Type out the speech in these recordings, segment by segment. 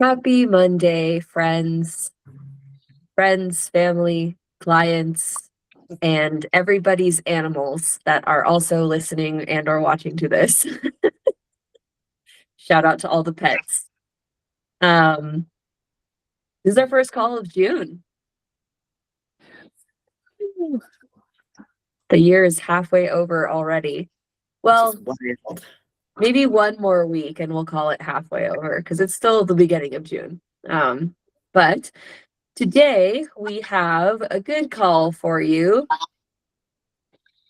Happy Monday, friends, family, clients, and everybody's animals that are also listening and or watching to this. Shout out to all the pets. This is our first call of June. The year is halfway over already. Well, maybe one more week and we'll call it halfway over because it's still the beginning of June. But today we have a good call for you.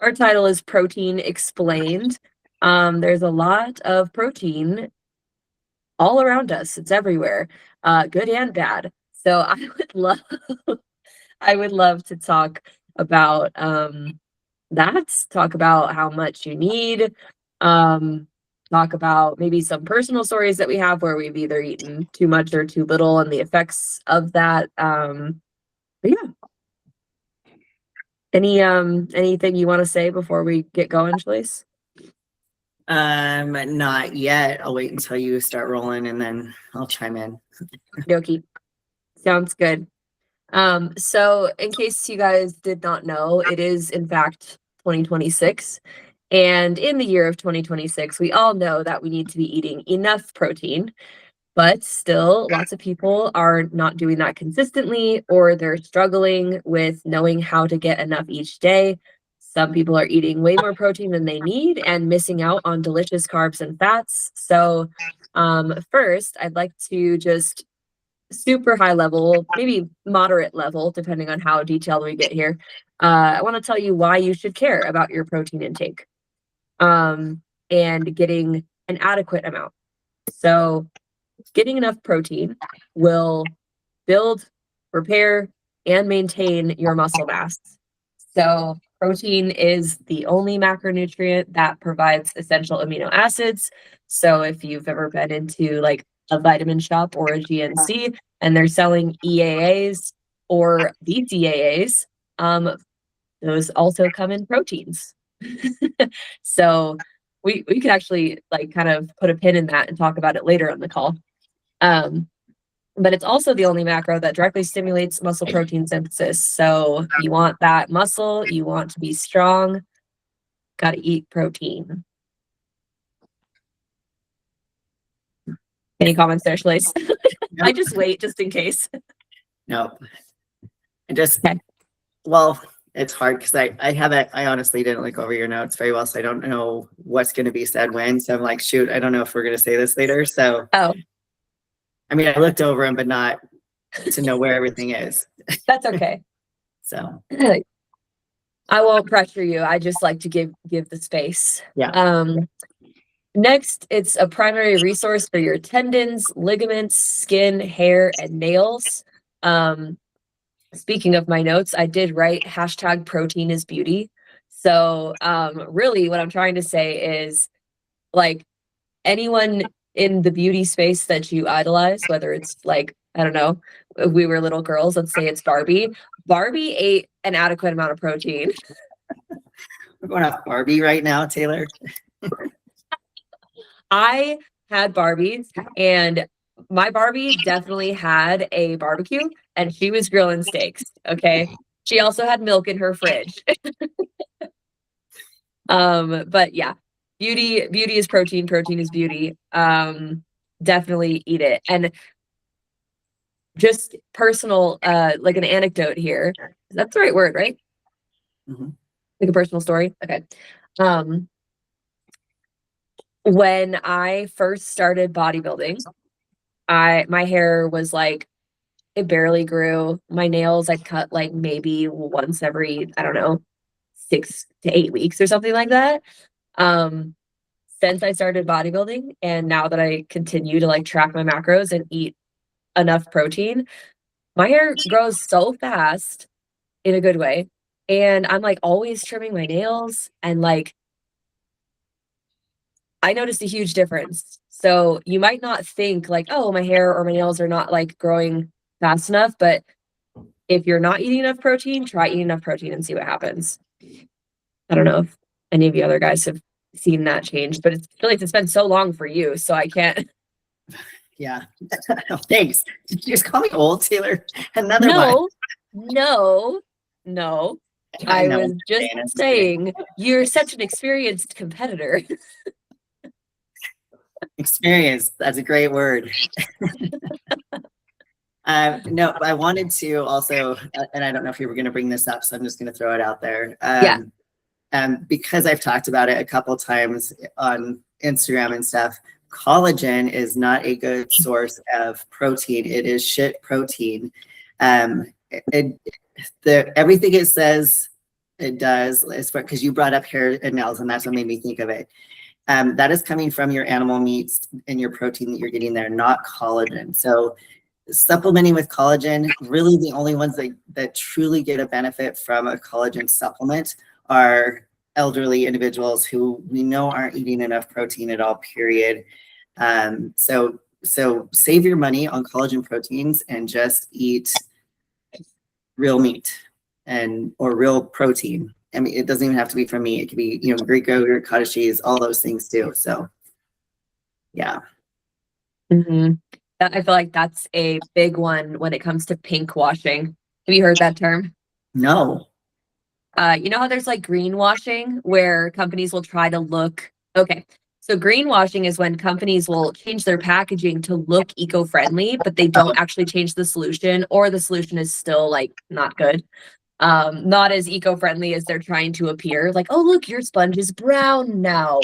Our title is Protein Explained. There's a lot of protein all around us. It's everywhere, good and bad. So I would love to talk about talk about how much you need, talk about maybe some personal stories that we have where we've either eaten too much or too little and the effects of that. But yeah. Anything you want to say before we get going, Shalise? Not yet. I'll wait until you start rolling and then I'll chime in. Dokie. Sounds good. So in case you guys did not know, it is in fact 2026. And in the year of 2026, we all know that we need to be eating enough protein, but still lots of people are not doing that consistently, or they're struggling with knowing how to get enough each day. Some people are eating way more protein than they need and missing out on delicious carbs and fats. So first, I'd like to just super high level, maybe moderate level, depending on how detailed we get here. I want to tell you why you should care about your protein intake and getting an adequate amount. So getting enough protein will build, repair, and maintain your muscle mass. So protein is the only macronutrient that provides essential amino acids. So if you've ever been into like a vitamin shop or a GNC and they're selling EAAs or BCAAs, those also come in proteins. So we could actually like kind of put a pin in that and talk about it later on the call. But it's also the only macro that directly stimulates muscle protein synthesis. So you want that muscle, you want to be strong, got to eat protein. Any comments there, Shalise? Nope. I just wait just in case. Nope. Well, it's hard because I honestly didn't look over your notes very well, so I don't know what's going to be said when. So I'm like, shoot, I don't know if we're going to say this later. So, I mean, I looked over them, but not to know where everything is. That's okay. So I won't pressure you. I just like to give the space. Yeah. Next, it's a primary resource for your tendons, ligaments, skin, hair, and nails. Speaking of my notes, I did write hashtag protein is beauty. So really what I'm trying to say is like anyone in the beauty space that you idolize, whether it's like, I don't know, if we were little girls, let's say it's Barbie. Barbie ate an adequate amount of protein. We're going off Barbie right now, Taylor. I had Barbies and my Barbie definitely had a barbecue and she was grilling steaks. Okay. She also had milk in her fridge. But yeah, beauty is protein is beauty. Definitely eat it. And just personal, like an anecdote here. That's the right word, right? Mm-hmm. Like a personal story. Okay. When I first started bodybuilding, my hair was like, it barely grew. My nails I cut like maybe once every, I don't know, 6 to 8 weeks or something like that. Since I started bodybuilding and now that I continue to like track my macros and eat enough protein, my hair grows so fast in a good way. And I'm like always trimming my nails and like I noticed a huge difference. So you might not think like, oh, my hair or my nails are not like growing fast enough, but if you're not eating enough protein, try eating enough protein and see what happens. I don't know if any of you other guys have seen that change, but it's really, it's been so long for you, so I can't. Yeah. Thanks. Did you just call me old, Taylor? Another one. No. I know. was just saying you're such an experienced competitor. Experience. That's a great word. No, I wanted to also, and I don't know if you were going to bring this up, so I'm just going to throw it out there. Yeah. Because I've talked about it a couple times on Instagram and stuff, collagen is not a good source of protein. It is shit protein. Everything it says it does, because you brought up hair and nails, and that's what made me think of it. That is coming from your animal meats and your protein that you're getting there, not collagen. So supplementing with collagen, really the only ones that truly get a benefit from a collagen supplement are elderly individuals who we know aren't eating enough protein at all, period. So save your money on collagen proteins and just eat real meat or real protein. I mean, it doesn't even have to be from meat. It could be, Greek yogurt, cottage cheese, all those things too. So yeah. Mm-hmm. I feel like that's a big one when it comes to pink washing. Have you heard that term? No. You know how there's like greenwashing where companies will try to look. Okay. So greenwashing is when companies will change their packaging to look eco-friendly, but they don't actually change the solution, or the solution is still like not good. Not as eco-friendly as they're trying to appear. Like, oh, look, your sponge is brown now,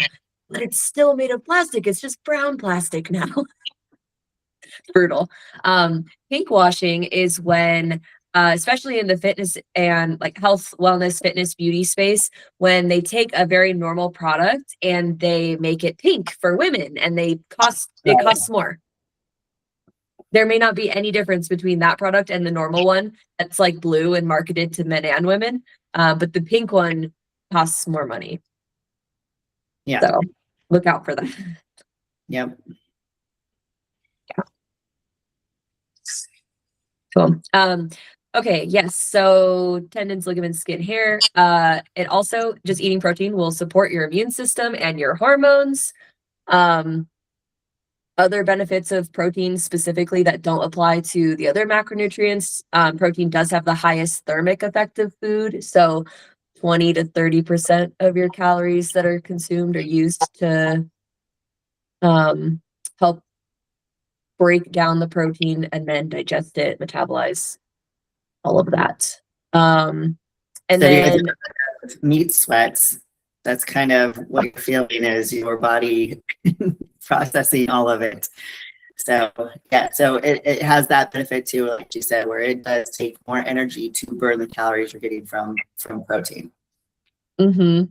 but it's still made of plastic. It's just brown plastic now. Brutal. Pink washing is when, especially in the fitness and like health, wellness, fitness, beauty space, when they take a very normal product and they make it pink for women, and it costs more. There may not be any difference between that product and the normal one that's like blue and marketed to men and women, but the pink one costs more money. Yeah. So look out for that. Yep. Cool. Okay, yes. So tendons, ligaments, skin, hair. It also, just eating protein will support your immune system and your hormones. Other benefits of protein specifically that don't apply to the other macronutrients. Protein does have the highest thermic effect of food. So 20 to 30% of your calories that are consumed are used to help break down the protein and then digest it, metabolize all of that. And so then meat sweats, that's kind of what you're feeling is your body processing all of it. So yeah, so it has that benefit too, like you said, where it does take more energy to burn the calories you're getting from protein. Mm-hmm.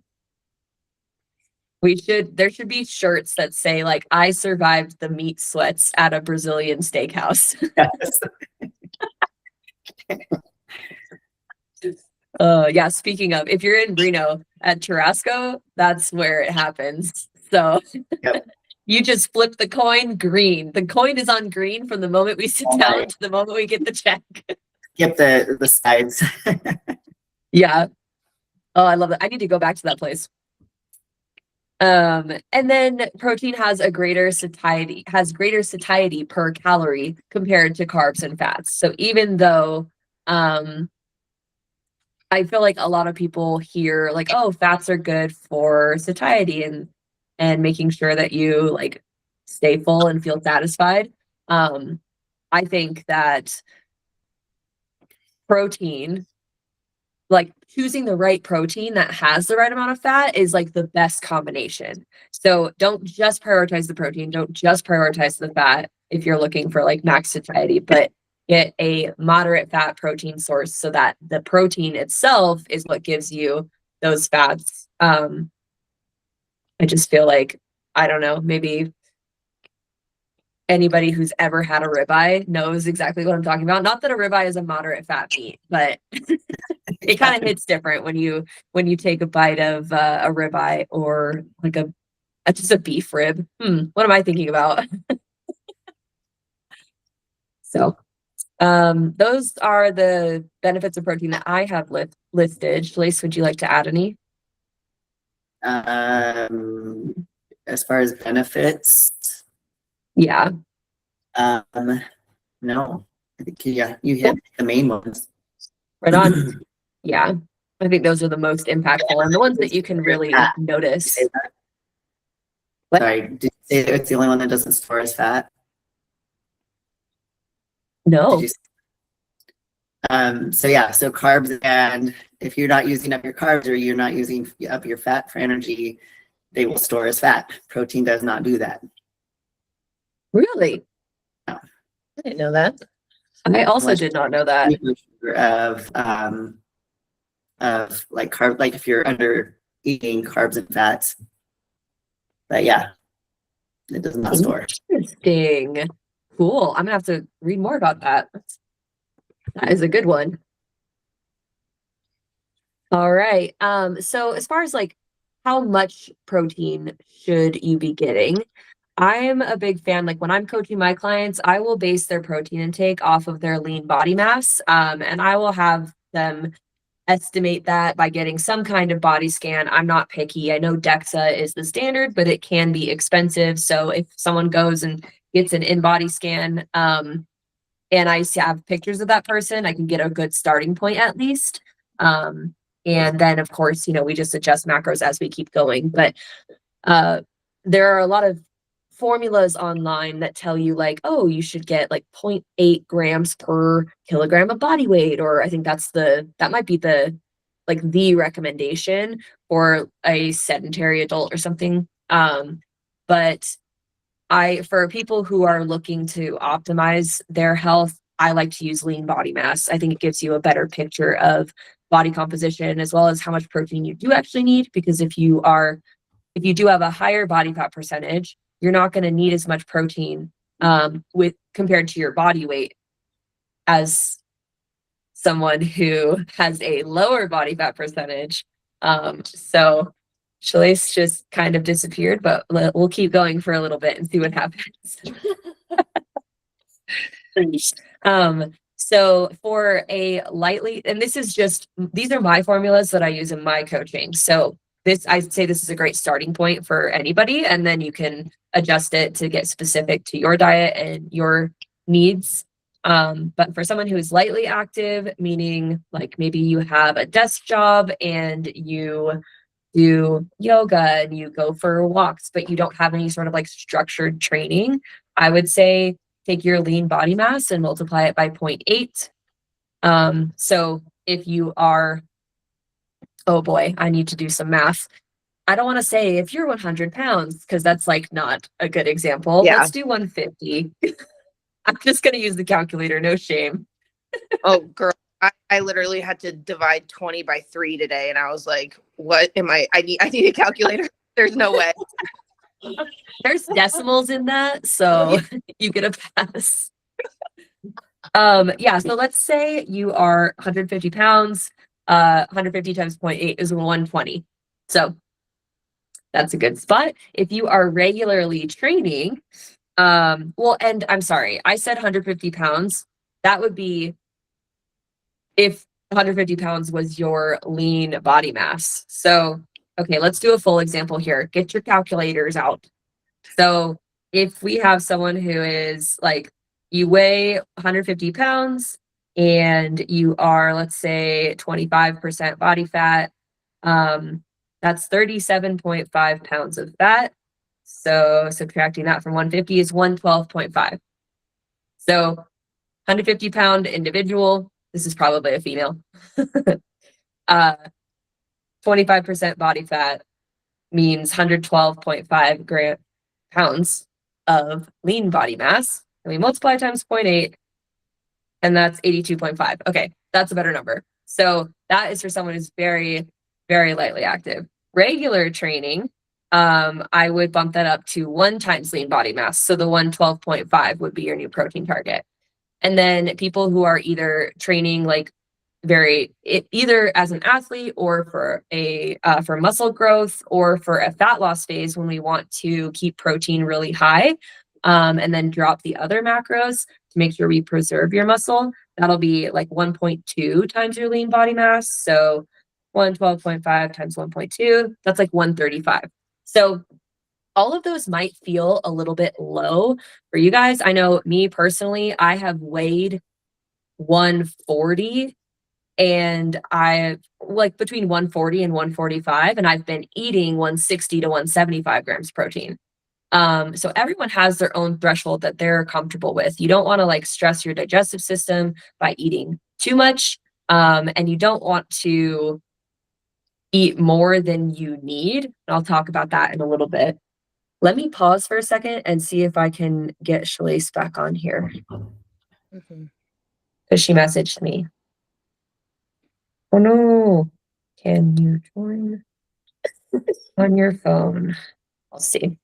There should be shirts that say like, I survived the meat sweats at a Brazilian steakhouse. Yes. Yeah, speaking of, if you're in Reno at Churrasco, that's where it happens. So yep. You just flip the coin green. The coin is on green from the moment we sit down to the moment we get the check. Skip the sides. Yeah. Oh, I love it. I need to go back to that place. And then protein has greater satiety per calorie compared to carbs and fats. So even though I feel like a lot of people hear like, oh, fats are good for satiety and making sure that you like stay full and feel satisfied. I think that protein, like choosing the right protein that has the right amount of fat, is like the best combination. So don't just prioritize the protein, don't just prioritize the fat if you're looking for like max satiety, but get a moderate fat protein source so that the protein itself is what gives you those fats. I just feel like, I don't know, maybe anybody who's ever had a ribeye knows exactly what I'm talking about. Not that a ribeye is a moderate fat meat, but it kind of hits different when you take a bite of a ribeye or like just a beef rib. What am I thinking about? So those are the benefits of protein that I have listed. Shalise, would you like to add any? As far as benefits? Yeah. No, I think, yeah, you hit the main ones. Right on. Yeah. I think those are the most impactful and the ones that you can really Fat. Did you notice. say that? What? Sorry, did you say it's the only one that doesn't store as fat? Did No. you? So yeah, so carbs, and if you're not using up your carbs or you're not using up your fat for energy, they will store as fat. Protein does not do that. Really? No. I didn't know that. I also Unless did not know that. Of like carb, like if you're under eating carbs and fats. But yeah, it does not store. Interesting. Cool. I'm gonna have to read more about that. That is a good one. All right. So as far as like how much protein should you be getting? I'm a big fan. Like when I'm coaching my clients, I will base their protein intake off of their lean body mass. And I will have them estimate that by getting some kind of body scan. I'm not picky. I know DEXA is the standard, but it can be expensive. So if someone goes and gets an in-body scan, and I have pictures of that person, I can get a good starting point at least. And then of course, we just adjust macros as we keep going. But there are a lot of formulas online that tell you like, oh, you should get like 0.8 grams per kilogram of body weight, or I think that might be the recommendation for a sedentary adult or something. But for people who are looking to optimize their health, I like to use lean body mass. I think it gives you a better picture of body composition as well as how much protein you do actually need. Because if you do have a higher body fat percentage, you're not going to need as much protein with compared to your body weight as someone who has a lower body fat percentage. So Shalace just kind of disappeared, but we'll keep going for a little bit and see what happens. So for a lightly, and these are my formulas that I use in my coaching. So I'd say this is a great starting point for anybody, and then you can adjust it to get specific to your diet and your needs. But for someone who is lightly active, meaning like maybe you have a desk job and you do yoga and you go for walks, but you don't have any sort of like structured training, I would say take your lean body mass and multiply it by 0.8. So if you are, oh boy, I need to do some math. I don't want to say if you're 100 pounds, because that's like not a good example. Yeah. Let's do 150. I'm just going to use the calculator, no shame. Oh, girl, I literally had to divide 20 by 3 today, and I was like, what am I need a calculator. There's no way. There's decimals in that, so you get a pass. Yeah, so let's say you are 150 pounds. 150 times 0.8 is 120. So that's a good spot. If you are regularly training, and I'm sorry, I said 150 pounds. That would be if 150 pounds was your lean body mass. So, okay, let's do a full example here. Get your calculators out. So if we have someone who is like, you weigh 150 pounds and you are, let's say, 25% body fat, that's 37.5 pounds of fat. So subtracting that from 150 is 112.5. So 150 pound individual, this is probably a female, 25% body fat means 112.5 pounds of lean body mass. And we multiply times 0.8, and that's 82.5. Okay, that's a better number. So that is for someone who's very, very lightly active. Regular training, I would bump that up to 1 times lean body mass. So the 112.5 would be your new protein target. And then people who are either training like either as an athlete or for muscle growth or for a fat loss phase when we want to keep protein really high, and then drop the other macros to make sure we preserve your muscle. That'll be like 1.2 times your lean body mass. So 112.5 times 1.2, that's like 135. So all of those might feel a little bit low for you guys. I know me personally, I have weighed 140 and I've like between 140 and 145, and I've been eating 160 to 175 grams protein. So everyone has their own threshold that they're comfortable with. You don't want to like stress your digestive system by eating too much. And you don't want to eat more than you need. I'll talk about that in a little bit. Let me pause for a second and see if I can get Shalise back on here. Because she messaged me. Oh no. Can you join on your phone? I'll see.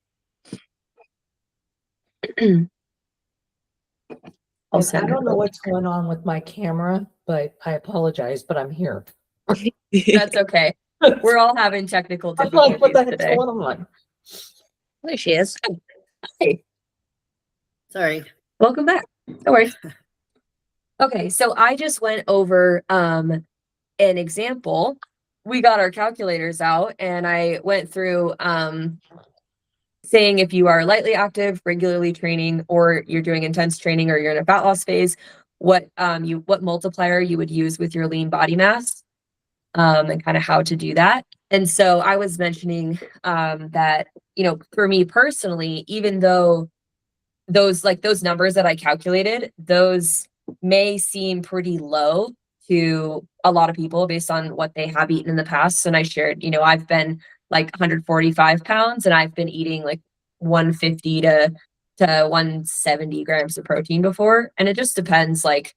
I don't know what's going on with my camera, but I apologize, but I'm here. That's okay. We're all having technical I'm difficulties like, what the heck's today. going on? There she is. Hey, Sorry. welcome back. No worries. Okay, so I just went over an example. We got our calculators out and I went through saying if you are lightly active, regularly training, or you're doing intense training, or you're in a fat loss phase, what multiplier you would use with your lean body mass, and kind of how to do that. And so I was mentioning that, for me personally, even though those numbers that I calculated, those may seem pretty low to a lot of people based on what they have eaten in the past. And I shared, I've been like 145 pounds and I've been eating like 150 to 170 grams of protein before. And it just depends. Like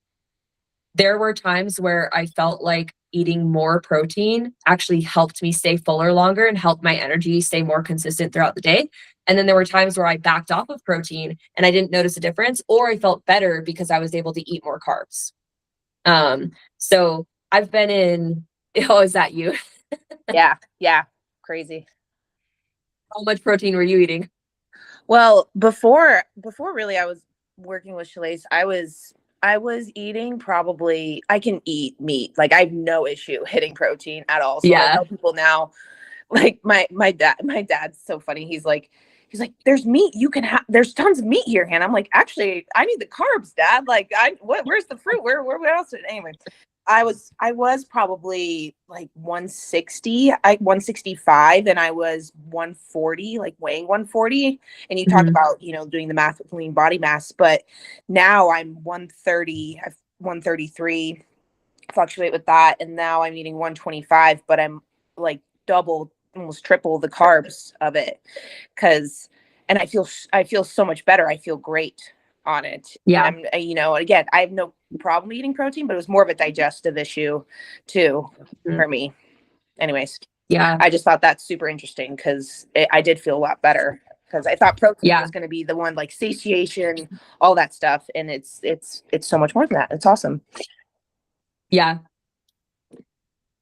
there were times where I felt like eating more protein actually helped me stay fuller longer and helped my energy stay more consistent throughout the day. And then there were times where I backed off of protein and I didn't notice a difference, or I felt better because I was able to eat more carbs. So I've been in, oh, is that you? Yeah. Crazy. How much protein were you eating? Well, before really I was working with Shalise, I was eating probably, I can eat meat. Like I have no issue hitting protein at all. So I tell people now, like my dad's so funny. He's like, there's meat. You can have, there's tons of meat here. And I'm like, actually, I need the carbs, Dad. Like where's the fruit? Where else? Anyway, I was probably like 165 and I was 140, like weighing 140. And you talk about, doing the math with lean body mass, but now I'm 130, 133, fluctuate with that. And now I'm eating 125, but I'm like double, almost triple the carbs of it. And I feel so much better. I feel great on it. Yeah. And again, I have no problem eating protein, but it was more of a digestive issue too for me. Anyways, yeah, I just thought that's super interesting because I did feel a lot better because I thought protein was going to be the one, like satiation, all that stuff, and it's so much more than that. It's awesome. Yeah.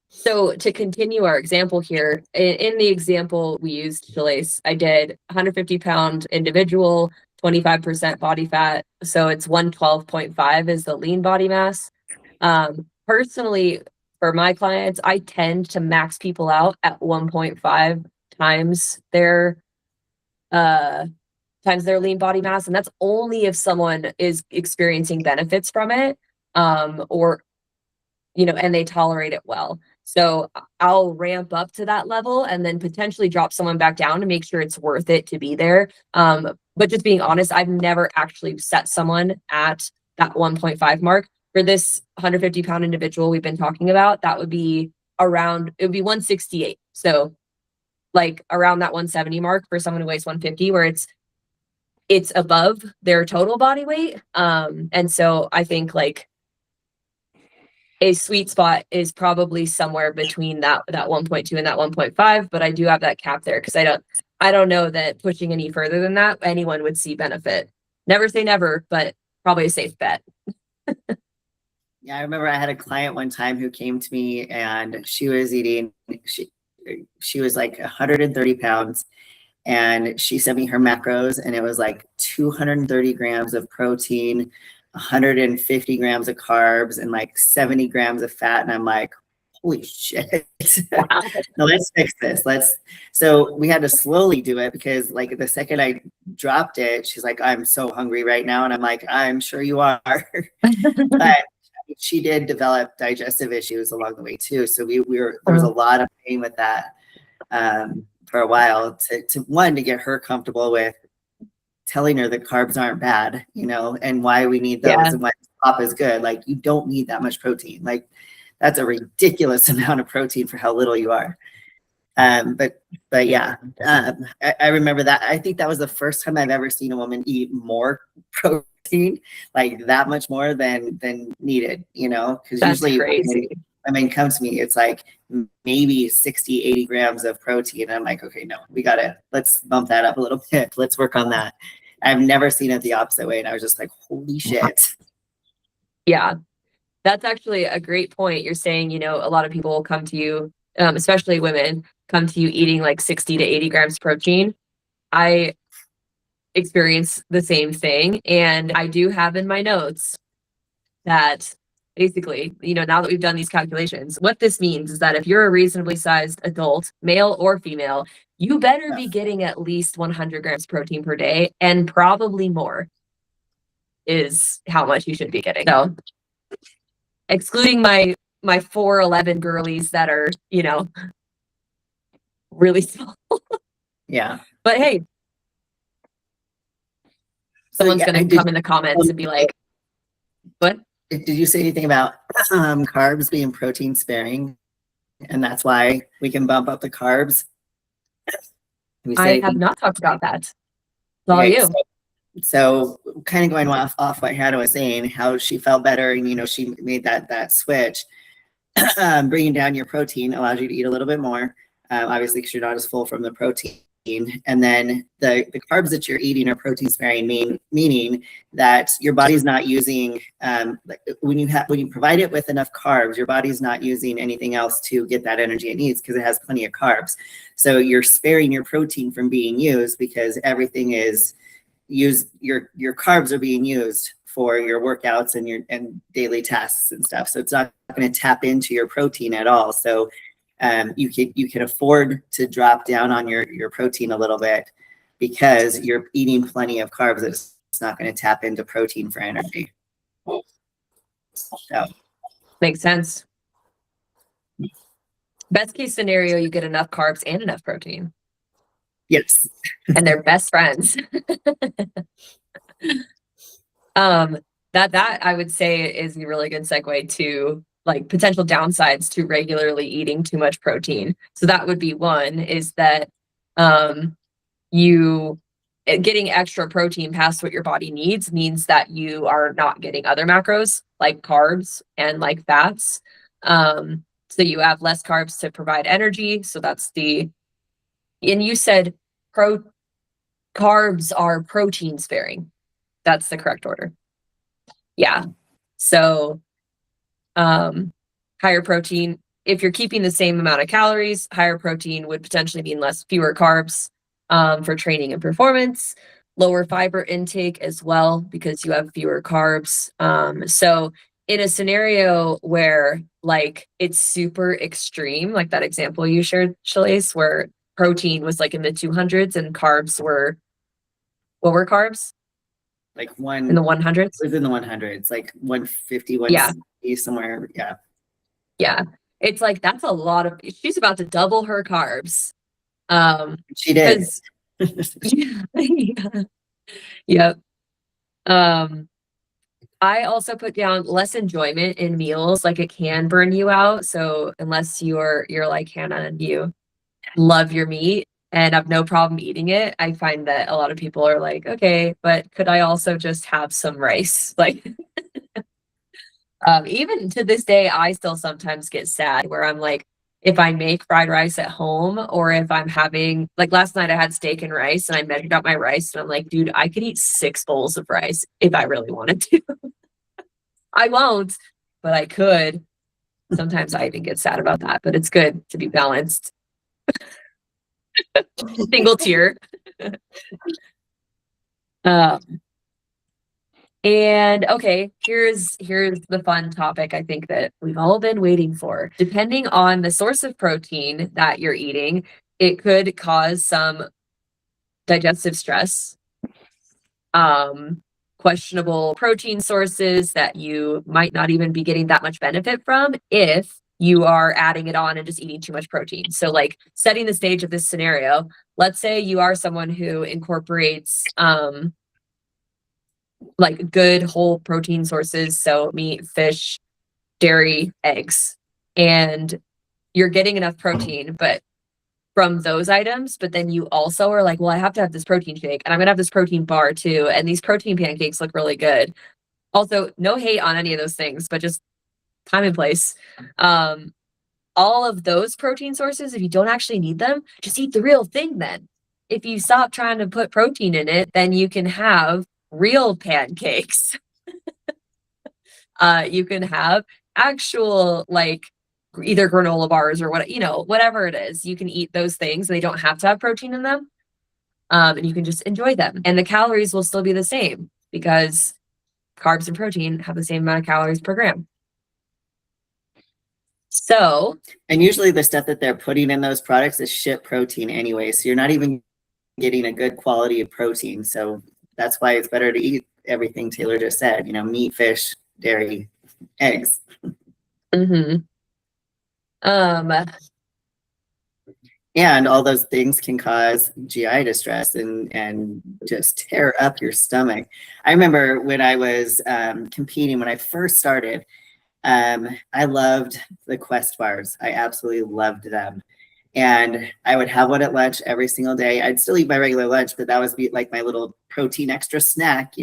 So to continue our example here, in the example we used, Shalise, I did 150-pound individual, 25% body fat. So it's 112.5 is the lean body mass. Personally, for my clients, I tend to max people out at 1.5 times their lean body mass. And that's only if someone is experiencing benefits from it, or, and they tolerate it well. So I'll ramp up to that level and then potentially drop someone back down to make sure it's worth it to be there. But just being honest, I've never actually set someone at that 1.5 mark. For this 150-pound individual we've been talking about, it would be 168. So like around that 170 mark for someone who weighs 150, where it's above their total body weight. And so I think like a sweet spot is probably somewhere between that 1.2 and that 1.5, but I do have that cap there because I don't know that pushing any further than that anyone would see benefit. Never say never, but probably a safe bet. Yeah, I remember I had a client one time who came to me and she was eating, she was like 130 pounds and she sent me her macros and it was like 230 grams of protein, 150 grams of carbs and like 70 grams of fat. And I'm like, holy shit. No, let's fix this. So we had to slowly do it because like the second I dropped it, she's like, I'm so hungry right now. And I'm like, I'm sure you are. But she did develop digestive issues along the way too. So there was a lot of pain with that for a while to get her comfortable with telling her that carbs aren't bad, and why we need those and why pop is good. Like, you don't need that much protein. Like, that's a ridiculous amount of protein for how little you are. But yeah, I remember that. I think that was the first time I've ever seen a woman eat more protein, like that much more than needed, because usually crazy. It comes to me, it's like maybe 60, 80 grams of protein. And I'm like, okay, no, let's bump that up a little bit. Let's work on that. I've never seen it the opposite way. And I was just like, holy shit. Yeah, that's actually a great point. You're saying, a lot of people will come to you, especially women, come to you eating like 60 to 80 grams protein. I experience the same thing. And I do have in my notes that basically, now that we've done these calculations, what this means is that if you're a reasonably sized adult, male or female, you better be getting at least 100 grams protein per day, and probably more is how much you should be getting. So excluding my 4'11" girlies that are, really small. Yeah. But hey, someone's going to come in the comments and be like, what? Did you say anything about carbs being protein sparing? And that's why we can bump up the carbs? I have not talked about that. It's all you. So kind of going off what Hannah was saying, how she felt better, and she made that switch. Bringing down your protein allows you to eat a little bit more, obviously, because you're not as full from the protein. And then the carbs that you're eating are protein sparing, meaning that your body's not using, when you provide it with enough carbs, your body's not using anything else to get that energy it needs because it has plenty of carbs. So you're sparing your protein from being used because everything is used. Your carbs are being used for your workouts and daily tasks and stuff. So it's not going to tap into your protein at all. So you can afford to drop down on your protein a little bit because you're eating plenty of carbs. It's not going to tap into protein for energy. So makes sense. Best case scenario, you get enough carbs and enough protein. Yes. And they're best friends. That I would say is a really good segue to like potential downsides to regularly eating too much protein. So that would be one, is that you getting extra protein past what your body needs means that you are not getting other macros like carbs and like fats. So you have less carbs to provide energy. So that's and you said carbs are protein sparing. That's the correct order. Yeah. So higher protein, if you're keeping the same amount of calories, higher protein would potentially mean fewer carbs for training and performance, lower fiber intake as well, because you have fewer carbs. So in a scenario where like it's super extreme, like that example you shared, Shalise, where protein was like in the 200s and carbs were, what were carbs? Like in the 100s? It was in the 100s, like 150, 160, somewhere. Yeah. Yeah. It's like, that's a lot of, she's about to double her carbs. She did. Yeah. Yep. I also put down less enjoyment in meals, like it can burn you out. So unless you're like Hannah and you love your meat and have no problem eating it, I find that a lot of people are like, okay, but could I also just have some rice? Like even to this day, I still sometimes get sad where I'm like, if I make fried rice at home, or if I'm having, like last night I had steak and rice and I measured out my rice and I'm like, dude, I could eat 6 bowls of rice if I really wanted to. I won't, but I could. Sometimes I even get sad about that, but it's good to be balanced. Single tier. And And okay, here's the fun topic I think that we've all been waiting for. Depending on the source of protein that you're eating, it could cause some digestive stress, questionable protein sources that you might not even be getting that much benefit from if you are adding it on and just eating too much protein. So like setting the stage of this scenario, let's say you are someone who incorporates like good whole protein sources, so meat, fish, dairy, eggs, and you're getting enough protein, but from those items, but then you also are like, well, I have to have this protein shake and I'm gonna have this protein bar too. And these protein pancakes look really good. Also, no hate on any of those things, but just time and place. All of those protein sources, if you don't actually need them, just eat the real thing then. If you stop trying to put protein in it, then you can have real pancakes. You can have actual like either granola bars or what, whatever it is. You can eat those things. They don't have to have protein in them. And you can just enjoy them. And the calories will still be the same because carbs and protein have the same amount of calories per gram. So, and usually the stuff that they're putting in those products is shit protein anyway. So you're not even getting a good quality of protein. So that's why it's better to eat everything Taylor just said, meat, fish, dairy, eggs. And all those things can cause GI distress and just tear up your stomach. I remember when I was competing, when I first started, I loved the Quest bars. I absolutely loved them. And I would have one at lunch every single day. I'd still eat my regular lunch, but that was like my little protein extra snack,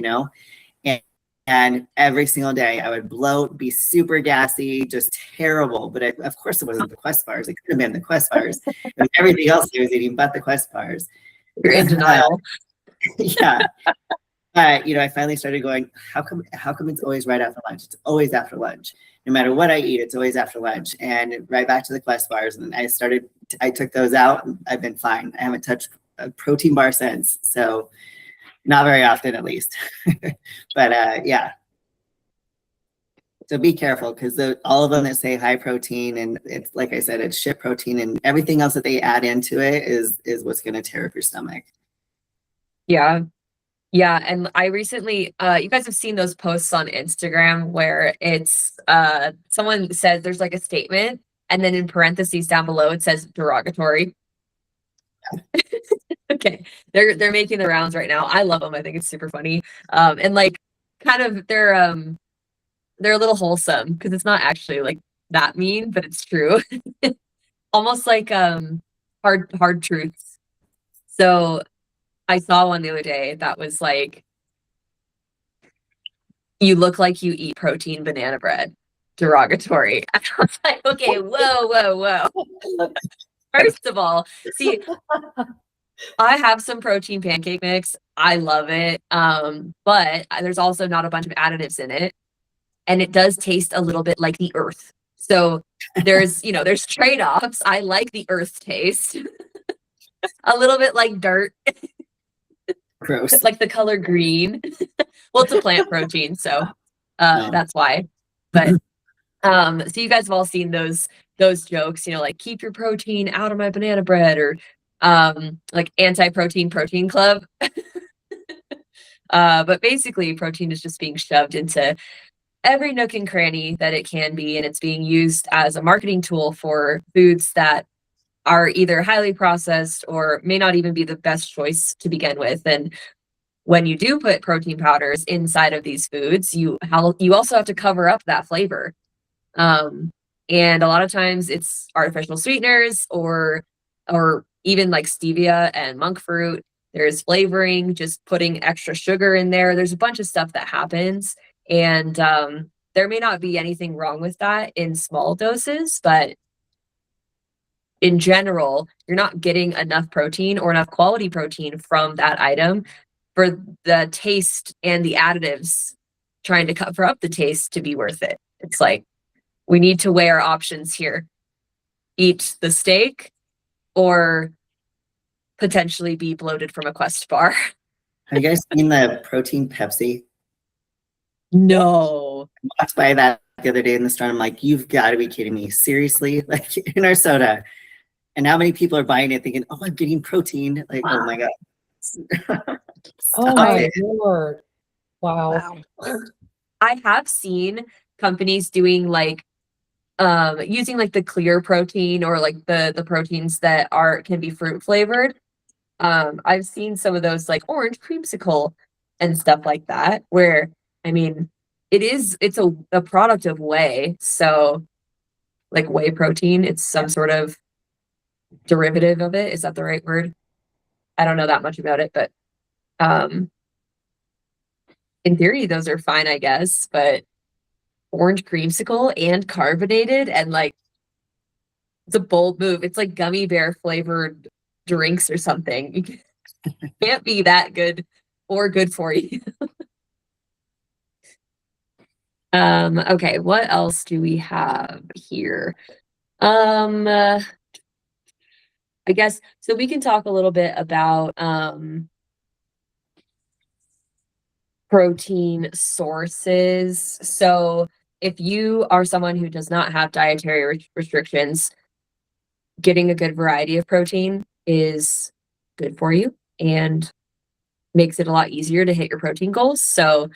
and every single day I would bloat, be super gassy, just terrible. But of course it wasn't the Quest bars. It could have been the Quest bars. It was everything else I was eating but the Quest bars. You're in denial. Yeah. I finally started going, how come it's always right after lunch? It's always after lunch. No matter what I eat, it's always after lunch. And right back to the Quest bars. And I took those out and I've been fine. I haven't touched a protein bar since. So not very often, at least. But yeah. So be careful because all of them that say high protein, and it's like I said, it's shit protein, and everything else that they add into it is what's going to tear up your stomach. Yeah. Yeah, and I recently, you guys have seen those posts on Instagram where it's someone says there's like a statement, and then in parentheses down below it says derogatory. Okay, they're making the rounds right now. I love them. I think it's super funny. And like kind of they're a little wholesome because it's not actually like that mean, but it's true. Almost like hard truths. So I saw one the other day that was like, you look like you eat protein banana bread. Derogatory. I was like, okay, whoa. First of all, see, I have some protein pancake mix. I love it. But there's also not a bunch of additives in it. And it does taste a little bit like the earth. So there's trade-offs. I like the earth taste. A little bit like dirt. Gross. Like the color green. Well, it's a plant protein, so that's why. But so you guys have all seen those jokes, like keep your protein out of my banana bread, or like anti-protein protein club. But basically protein is just being shoved into every nook and cranny that it can be, and it's being used as a marketing tool for foods that are either highly processed or may not even be the best choice to begin with. And when you do put protein powders inside of these foods, you also have to cover up that flavor. And a lot of times it's artificial sweeteners or even like stevia and monk fruit. There's flavoring, just putting extra sugar in there. There's a bunch of stuff that happens. And there may not be anything wrong with that in small doses, but in general, you're not getting enough protein or enough quality protein from that item for the taste and the additives trying to cover up the taste to be worth it. It's like, we need to weigh our options here. Eat the steak or potentially be bloated from a Quest bar. Have you guys seen the protein Pepsi? No. I walked by that the other day in the store. I'm like, you've got to be kidding me. Seriously? Like in our soda. And how many people are buying it thinking, oh, I'm getting protein. Like, oh my God. Oh Stop my it. Lord. Wow. I have seen companies doing like using like the clear protein or like the proteins that can be fruit flavored. I've seen some of those like orange creamsicle and stuff like that, where I mean it's a product of whey, so like whey protein, it's some sort of derivative of it. Is that the right word? I don't know that much about it, but um in theory those are fine, I guess. But orange creamsicle and carbonated, and like it's a bold move. It's like gummy bear flavored drinks or something. You can't be that good or good for you. Okay, what else do we have here? I guess so we can talk a little bit about protein sources. So if you are someone who does not have dietary restrictions, getting a good variety of protein is good for you and makes it a lot easier to hit your protein goals. So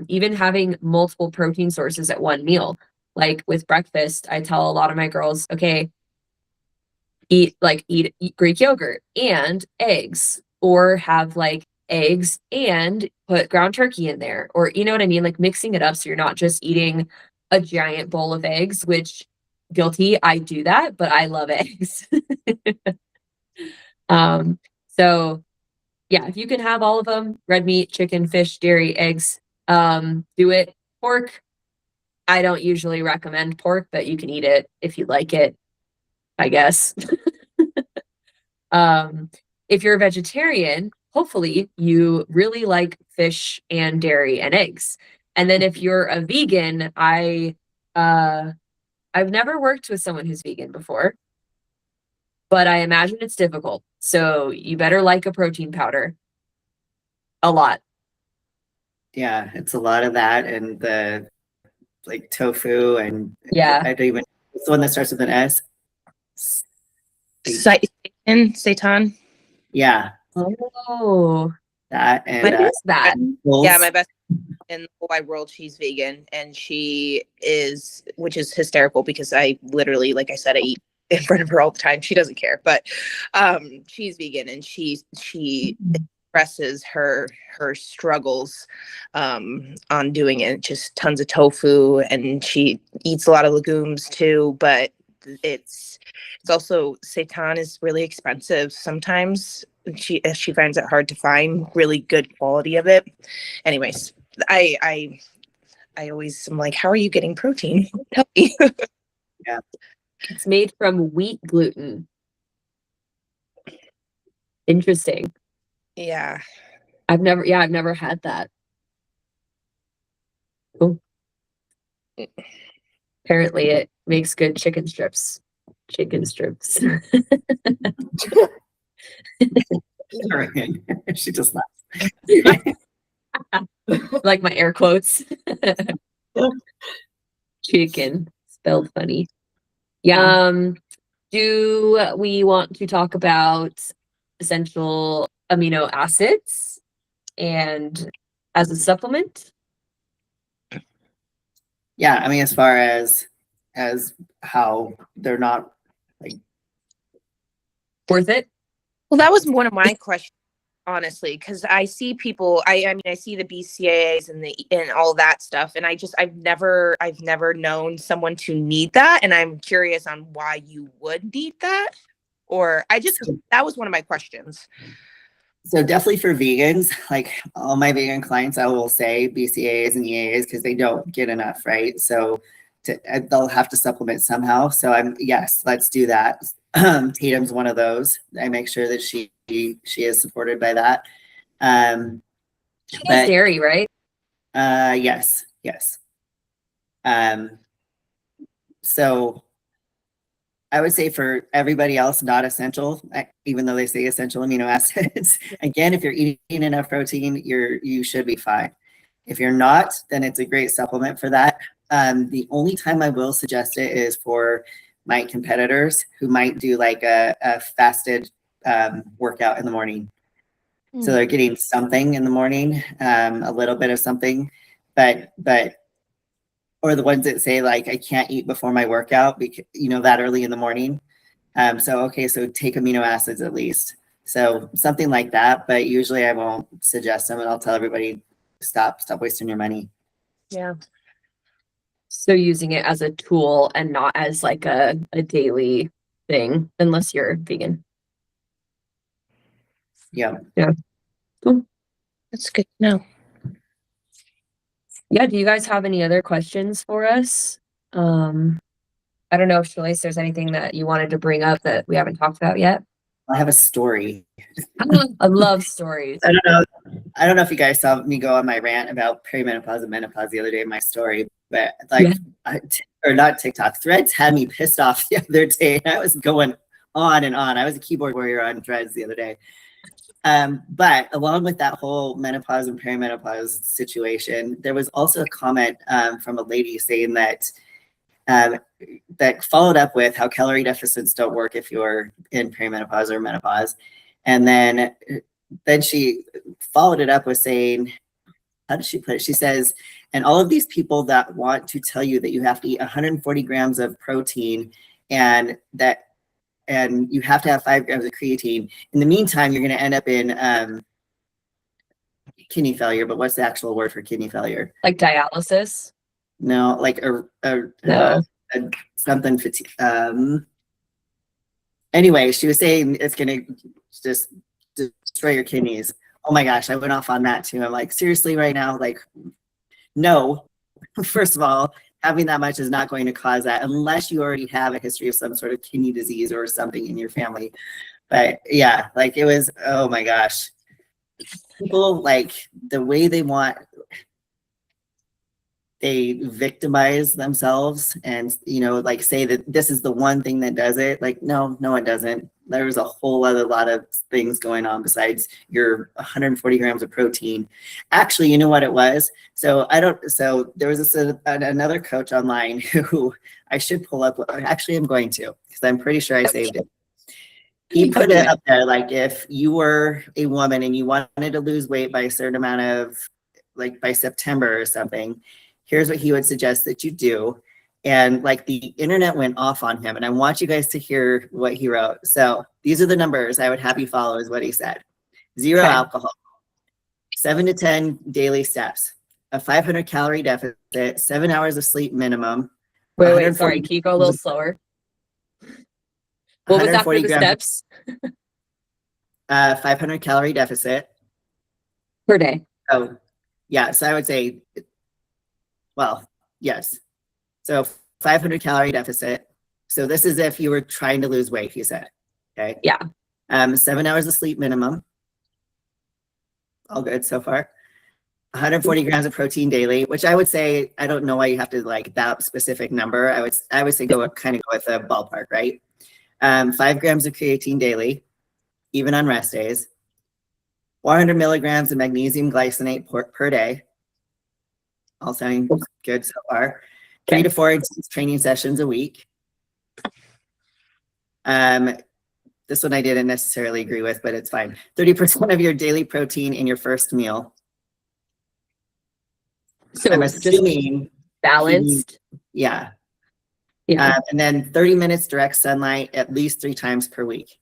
even having multiple protein sources at one meal, like with breakfast, I tell a lot of my girls, okay, eat Greek yogurt and eggs, or have like eggs and put ground turkey in there, or you know what I mean, like mixing it up so you're not just eating a giant bowl of eggs, which guilty, I do that, but I love eggs. So yeah, if you can have all of them, red meat, chicken, fish, dairy, eggs, do it. Pork, I don't usually recommend pork, but you can eat it if you like it, I guess. If you're a vegetarian, hopefully you really like fish and dairy and eggs. And then if you're a vegan, I've never worked with someone who's vegan before, but I imagine it's difficult. So you better like a protein powder a lot. Yeah, it's a lot of that and the like tofu and Yeah. I don't even, it's the one that starts with an S. Seitan. Yeah, Oh, that and what is that? Yeah, my best in the whole wide world, she's vegan, and which is hysterical because I literally, like I said, I eat in front of her all the time. She doesn't care, but she's vegan, and she expresses her struggles on doing it. Just tons of tofu, and she eats a lot of legumes too, but it's also, seitan is really expensive sometimes. She finds it hard to find really good quality of it. Anyways, I always am like, how are you getting protein? Tell me. Yeah. It's made from wheat gluten. Interesting. Yeah. I've never had that. Oh. Apparently it makes good chicken strips. Chicken strips. She just laughs. Like my air quotes. Chicken spelled funny. Yeah. Do we want to talk about essential amino acids and as a supplement? Yeah, I mean, as far as how they're not like Worth it? Well, that was one of my questions, honestly, because I see people. I mean, I see the BCAAs and all that stuff, and I've never known someone to need that, and I'm curious on why you would need that, or that was one of my questions. so definitely for vegans, like all my vegan clients, I will say BCAAs and EAAs because they don't get enough, right? So they'll have to supplement somehow. So yes, let's do that. Tatum's one of those. I make sure that she is supported by that. She does dairy, right? Yes. So I would say for everybody else, not essential, even though they say essential amino acids. Again, if you're eating enough protein, you should be fine. If you're not, then it's a great supplement for that. The only time I will suggest it is for my competitors who might do like a fasted workout in the morning. So they're getting something in the morning, a little bit of something, but or the ones that say like I can't eat before my workout because that early in the morning. So take amino acids at least. So something like that, but usually I won't suggest them and I'll tell everybody stop wasting your money. Yeah. So using it as a tool and not as like a daily thing, unless you're vegan. Yeah. Yeah. Cool. That's good to know. Yeah. Do you guys have any other questions for us? I don't know if Shalace, there's anything that you wanted to bring up that we haven't talked about yet. I have a story. I love stories. I don't know if you guys saw me go on my rant about perimenopause and menopause the other day in my story, but or not TikTok, Threads had me pissed off the other day. I was going on and on. I was a keyboard warrior on Threads the other day. But along with that whole menopause and perimenopause situation, there was also a comment from a lady saying that that followed up with how calorie deficits don't work if you're in perimenopause or menopause. And then she followed it up with saying, how did she put it? She says, and all of these people that want to tell you that you have to eat 140 grams of protein and you have to have 5 grams of creatine. In the meantime, you're going to end up in kidney failure. But what's the actual word for kidney failure? Like dialysis? No, like something fatigue. Anyway, she was saying it's going to just destroy your kidneys. Oh my gosh, I went off on that too. I'm like, seriously, right now, like, no. First of all, having that much is not going to cause that unless you already have a history of some sort of kidney disease or something in your family. But yeah, like it was, oh my gosh. People like the way they victimize themselves and, like say that this is the one thing that does it. Like, no, it doesn't. There's a whole other lot of things going on besides your 140 grams of protein. Actually, you know what it was? So there was another coach online who I should pull up. Actually, I'm going to, because I'm pretty sure I saved it. He put it up there, like if you were a woman and you wanted to lose weight by a certain amount of, like by September or something, here's what he would suggest that you do. And like the internet went off on him. And I want you guys to hear what he wrote. So these are the numbers I would have you follow is what he said. 0 alcohol, 7 to 10 daily steps, a 500 calorie deficit, 7 hours of sleep minimum. Wait, sorry. Can you go a little slower? What was after the steps? 500 calorie deficit. Per day. Oh, yeah. So I would say, well, yes. So 500 calorie deficit. So this is if you were trying to lose weight, he said. Okay. Yeah. 7 hours of sleep minimum. All good so far. 140 grams of protein daily, which I would say, I don't know why you have to like that specific number. I would say go with a ballpark, right? 5 grams of creatine daily, even on rest days. 400 milligrams of magnesium glycinate per day. All sounding good so far. 3 to 4 intense training sessions a week. This one I didn't necessarily agree with, but it's fine. 30% of your daily protein in your first meal. So I'm assuming balanced. Yeah. Yeah. And then 30 minutes direct sunlight at least 3 times per week.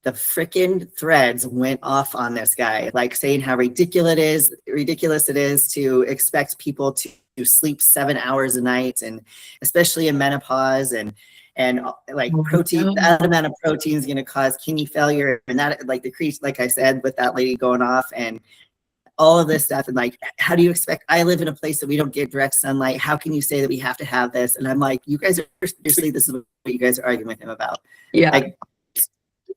The freaking threads went off on this guy, like saying how ridiculous it is to expect people to sleep 7 hours a night, and especially in menopause, and like protein, that amount of protein is going to cause kidney failure, and that like decrease, like I said, with that lady going off and all of this stuff. And like, how do you expect? I live in a place that we don't get direct sunlight. How can you say that we have to have this? And I'm like, you guys are seriously, this is what you guys are arguing with him about. Yeah. Like,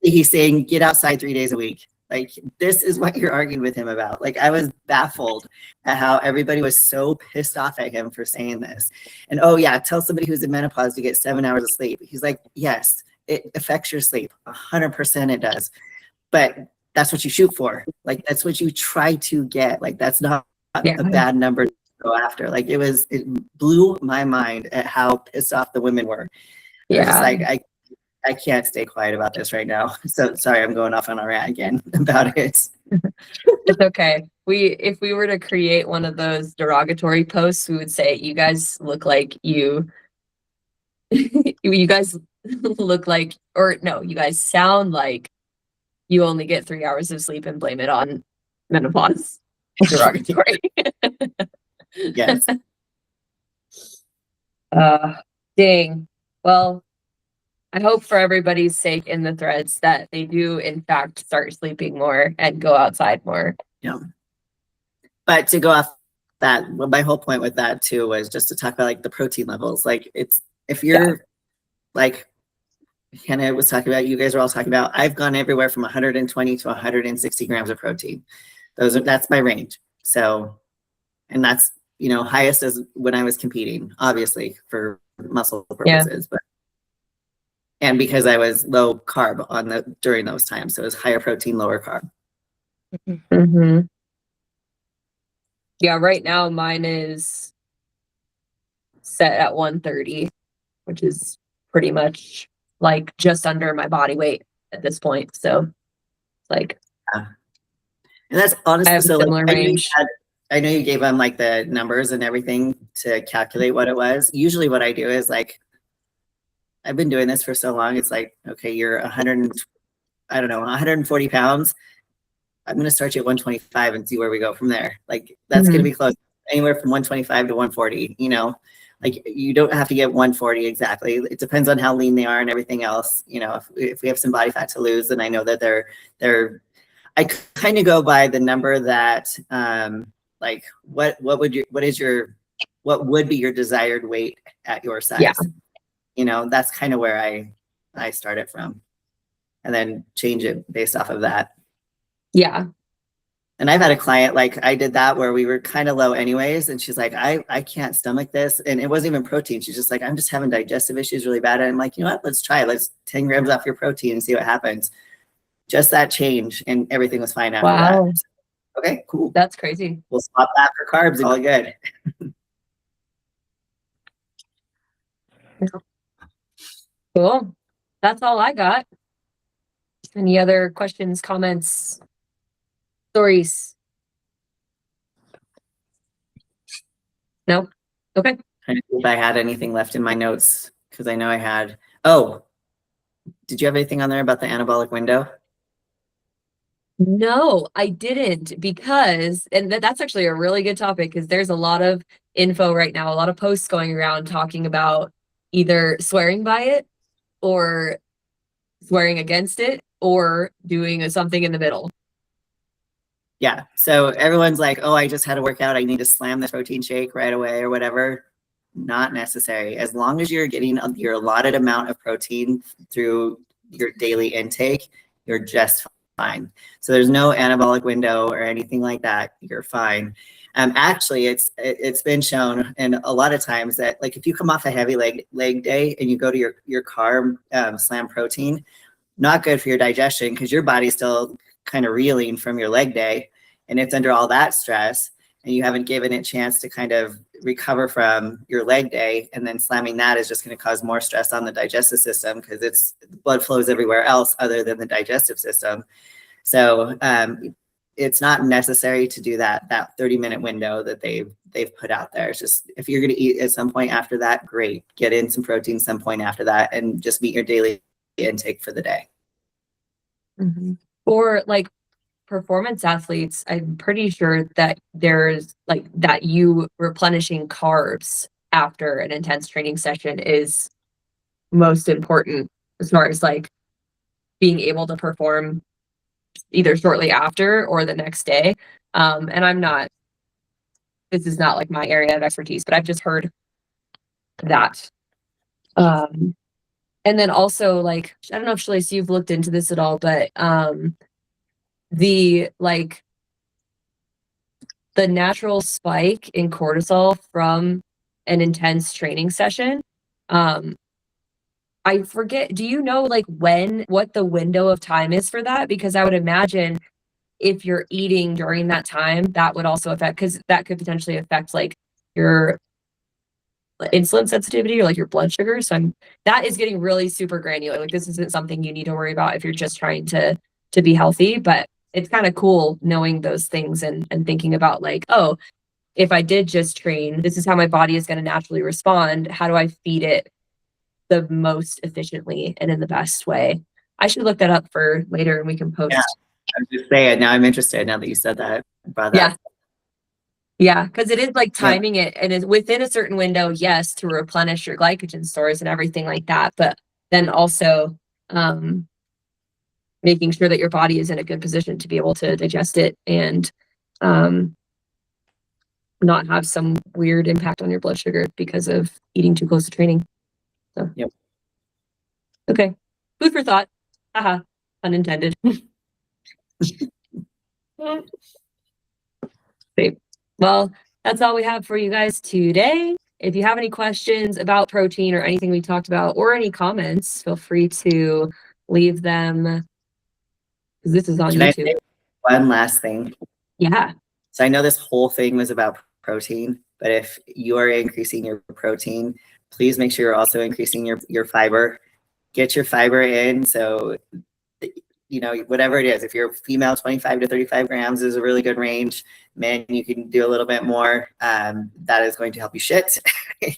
he's saying get outside 3 days a week. Like, this is what you're arguing with him about. Like, I was baffled at how everybody was so pissed off at him for saying this. And oh yeah, tell somebody who's in menopause to get 7 hours of sleep. He's like, yes, it affects your sleep. 100% it does. But that's what you shoot for. Like, that's what you try to get. Like, that's not Yeah. a bad number to go after. Like it blew my mind at how pissed off the women were. They're just like, I can't stay quiet about this right now. So sorry, I'm going off on a rant again about it. It's okay. If we were to create one of those derogatory posts, we would say, you guys look like you guys look like, or no, you guys sound like you only get 3 hours of sleep and blame it on menopause. Derogatory. Yes. Dang. Well, I hope for everybody's sake in the threads that they do in fact start sleeping more and go outside more. Yeah. But to go off that, well, my whole point with that too was just to talk about like the protein levels. Like if you're like Hannah was talking about, you guys are all talking about, I've gone everywhere from 120 to 160 grams of protein. That's my range. So, and that's, highest as when I was competing, obviously for muscle purposes, but, and because I was low carb during those times. So it was higher protein, lower carb. Mm-hmm. Yeah, right now mine is set at 130, which is pretty much like just under my body weight at this point. So it's like, and that's honestly, I have a similar range. I know you gave them like the numbers and everything to calculate what it was. Usually what I do is like, I've been doing this for so long. It's like, okay, you're 140 pounds. I'm going to start you at 125 and see where we go from there. Like that's going to be close, anywhere from 125 to 140, like you don't have to get 140 exactly. It depends on how lean they are and everything else. If we have some body fat to lose, then I know that I kind of go by the number that, like what would be your desired weight at your size? Yeah. That's kind of where I start it from, and then change it based off of that. Yeah. And I've had a client, like I did that where we were kind of low anyways. And she's like, I can't stomach this. And it wasn't even protein. She's just like, I'm just having digestive issues really bad. And I'm like, you know what, let's try it. Let's 10 grams off your protein and see what happens. Just that change and everything was fine after that. Okay, cool. That's crazy. We'll swap that for carbs and all good. Cool. That's all I got. Any other questions, comments, stories? No? Okay. Trying to see if I had anything left in my notes, because I know I had. Oh, did you have anything on there about the anabolic window? No, I didn't, because, and that's actually a really good topic, because there's a lot of info right now, a lot of posts going around talking about either swearing by it or swearing against it or doing something in the middle. Yeah. So everyone's like, oh, I just had a workout. I need to slam the protein shake right away or whatever. Not necessary. As long as you're getting your allotted amount of protein through your daily intake, you're just fine. So there's no anabolic window or anything like that. You're fine. Actually, it's been shown, and a lot of times that like if you come off a heavy leg day and you go to your carb slam protein, not good for your digestion because your body's still kind of reeling from your leg day, and it's under all that stress, and you haven't given it a chance to kind of recover from your leg day, and then slamming that is just going to cause more stress on the digestive system because blood flows everywhere else other than the digestive system. So it's not necessary to do that 30-minute window that they've put out there. It's just if you're going to eat at some point after that, great, get in some protein some point after that, and just meet your daily intake for the day. Mm-hmm. Or like performance athletes, I'm pretty sure that there's like that you replenishing carbs after an intense training session is most important as far as like being able to perform either shortly after or the next day. And this is not like my area of expertise, but I've just heard that. And then also like, I don't know if Shalise, you've looked into this at all, but the natural spike in cortisol from an intense training session. I forget, do you know like what the window of time is for that? Because I would imagine if you're eating during that time, that would also affect, because that could potentially affect like your insulin sensitivity or like your blood sugar. So that is getting really super granular. Like this isn't something you need to worry about if you're just trying to be healthy, but it's kind of cool knowing those things and thinking about like, oh, if I did just train, this is how my body is going to naturally respond. How do I feed it the most efficiently and in the best way? I should look that up for later and we can post. Yeah, I was just saying, now I'm interested now that you said that. Yeah. Yeah, because it is like timing it, and it's within a certain window, yes, to replenish your glycogen stores and everything like that, but then also making sure that your body is in a good position to be able to digest it and not have some weird impact on your blood sugar because of eating too close to training. So, yep. Okay, food for thought. Haha, unintended. Great. Well, that's all we have for you guys today. If you have any questions about protein or anything we talked about or any comments, feel free to leave them, because this is on Can YouTube. I say one last thing? Yeah. So I know this whole thing was about protein, but if you are increasing your protein, please make sure you're also increasing your fiber. Get your fiber in. So, you know, whatever it is, if you're female, 25 to 35 grams is a really good range. Men, you can do a little bit more. That is going to help you shit.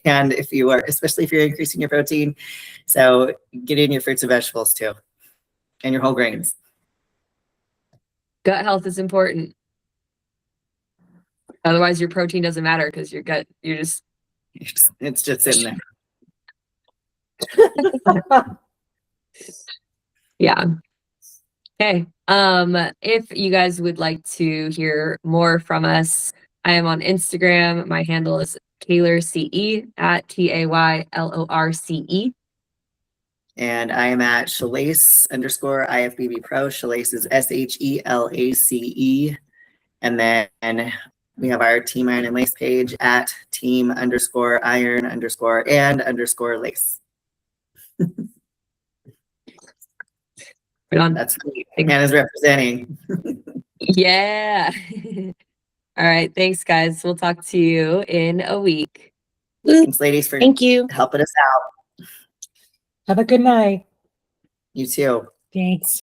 And if you are, especially if you're increasing your protein, so get in your fruits and vegetables too, and your whole grains. Gut health is important. Otherwise, your protein doesn't matter because your gut, it's just sitting there. Yeah. Okay. If you guys would like to hear more from us, I am on Instagram. My handle is TaylorCE at TAYLORCE. And I am at Shalace_IFBB Pro. Shalace is SHELACE. And then we have our Team Iron and Lace page at team_iron_and_lace. Right on. That's great. Hannah's representing. Yeah. All right. Thanks, guys. We'll talk to you in a week. Thanks, ladies, for Thank you. helping us out. Have a good night. You too. Thanks.